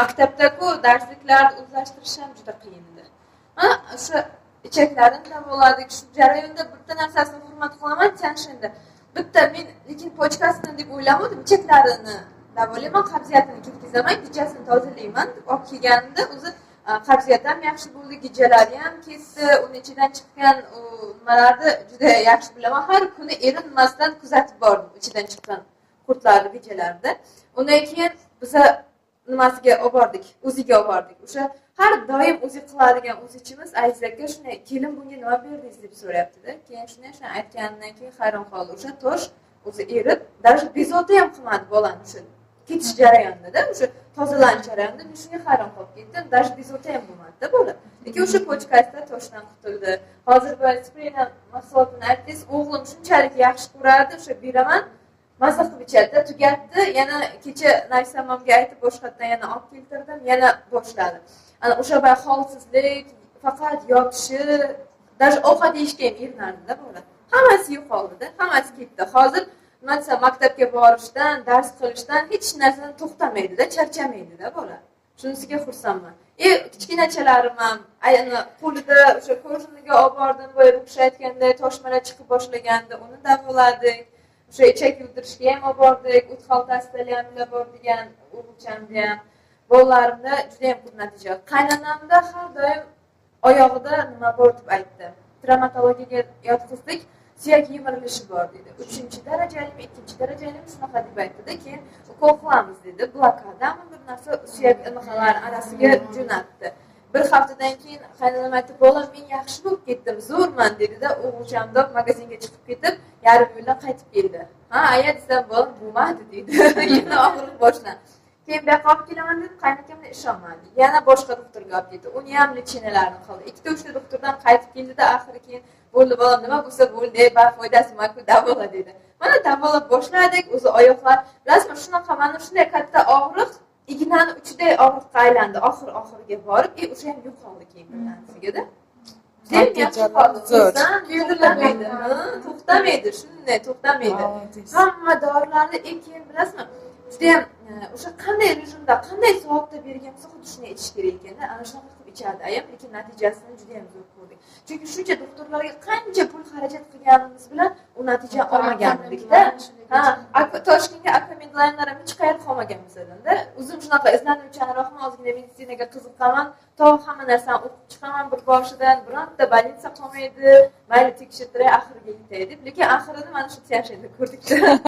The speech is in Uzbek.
maktabda-ku darsliklarni o'zlashtirish ham juda qiyin edi. O'sha ichaklarini davoladi. Shu jarayonda bitta narsasini hurmat qilaman, endi bitta men lekin pochkasini deb o'ylamadim, ichaklarini davolayman, qabziyatini ketkazaman, gijasini tozalayman deb olib kelganimda o'zi qabziyat ham yaxshi bo'ldi, gijalari ham ketdi, uning ichidan chiqqan nimalarni juda yaxshi bilaman. Har kuni erinmasdan kuzatib bordim ichidan chiqqan qurtlarni, gijalarni. Undan keyin biz nimasiga olib bordik, o'ziga olib bordik. O'sha har doim o'zi qiladigan o'zichimiz Azizaga shunday, "Kelin bunga nima berdingiz?" deb so'rayapti-da. Keyin shunday aytgandan keyin hayron qoldi. O'sha tosh o'zi erib, даже bezovta ham qilmadi bolani o'sha ketish jarayonida, o'sha tozalanish jarayonida men shunga hayron qolib ketdim. Даже bezovta ham bo'lmadi-da bola. Lekin o'sha pochkasida toshdan qutuldi. Hozir bir spreyni mahsulotini aytdingiz, o'g'lim shunchalik yaxshi ko'rardi, o'sha beraman, maza qilib ichadi, tugatdi, yana kecha Naysamamga aytib boshqatdan yana olib keltirdim, yana boshladi. Ana o'sha holsizlik, faqat yotishi, даже ovqat yeyishga ham erinardi-da bola. Hammasi yo'qoldi-da, hammasi ketdi. Hozir nima maktabga borishdan, dars qilishdan hech narsadan to'xtamaydi-da, charchamaydi-da bola. Shunisiga xursandman. Kichkinachalarim ham ayni qo'lida o'sha ko'riniga olib bordim, boya o'xshayotganday toshmalar chiqib boshlaganda uni davoladik. O'sha ichak yuldirishga ham olib bordik, o't xaltasida ham ilib borgan o'g'ilchamda ham. Bolalarimda juda ham ko'p natija. Qaynonamda har doim oyog'ida nima bor deb aytdi. Travmatologiyaga yotqizdik, suyak yemirilishi bor dedi. 3-darajali, 2-darajali shunaqa deb aytdi-da, keyin ukol qilamiz dedi. Blokadami bir narsa suyak anaqalar arasiga jo'natdi. Bir haftadan keyin qaynonam aytdi, "Bolam, men yaxshi bo'lib ketdim, zo'rman" dedi-da, o'g'ilchamda magazinga chiqib ketib, yarim yo'ldan qaytib keldi. "Ha, aya desam, bolam bo'lmadi" dedi. Yana og'riq boshlandi. Keyin bu yoqqa olib kelaman deb qaynotamga ishonmadi. Yana boshqa doktorga olib ketdi. Uni ham lechinalarni qildi. Ikkita-uchta doktordan qaytib keldi-da, oxiri keyin "Bo'ldi bolam, nima bo'lsa bo'ldi, foydasi yo'q, davola" dedi. Mana davolab boshladik, o'zi oyoqlar, bilasizmi, shunaqa mana shunday katta og'riq ignani uchiday og'riqqa aylandi, oxiriga borib, o'sha ham yo'qoldi keyin birdan-sigada. Judayam yaxshi qoldi. To'xtamaydi, shunday to'xtamaydi. Hamma dorilarni keyin bilasizmi, judayam o'sha qanday rejimda, qanday soatda bergan bo'lsa, xuddi shunday ichish kerak ekan-da. Ana shunaqa qilib ichardi ayam, lekin natijasini juda ham zo'r ko'rdik. Chunki shuncha doktorlarga qancha pul xarajat qilganimiz bilan u natija olmagan edik-da. Toshkentga Akvamedline'lar ham hech qayerda qolmagan bizda. O'zim shunaqa izlanuvchanroqman, ozgina meditsinaga qiziqaman, to hamma narsani o'qib chiqaman bir boshidan, bironta больница qolmaydi, mayli tekshirtiray, oxiriga yetay deb. Lekin oxirini mana shu teatrda ko'rdik-da.